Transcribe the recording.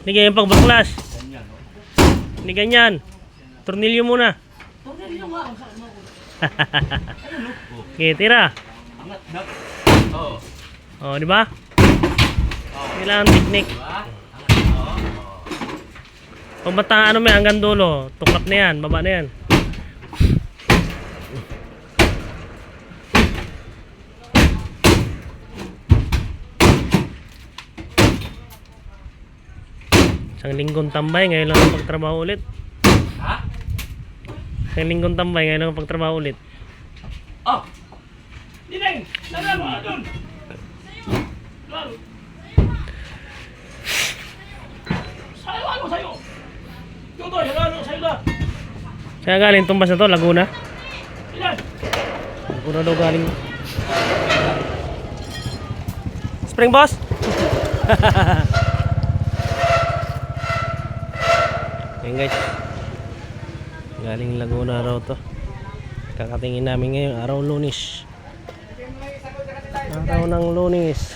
Hindi ganyan pagbaklas. Hindi ganyan. Tornilyo muna. Tornilyo nga. Okay, tira. Oo. Oh, di ba? Kailangan teknik. Pag bata ano may hanggang dulo, tuklap na yan, baba na yan. Isang linggong tambay, ngayon lang ang pagtrabaho ulit. Ha? Isang linggong tambay, ngayon lang ang pagtrabaho ulit. Oh! Dineng! Nara mo! Doon! Sayo! Ano sayo? Tutoy! Ano sayo na? Kaya galing tumbas na to, Laguna. Ilan? Laguna daw galing. Spring boss? Ayan guys, galing Laguna raw to. Kakatingin namin ngayon, araw Lunes. Araw ng Lunes.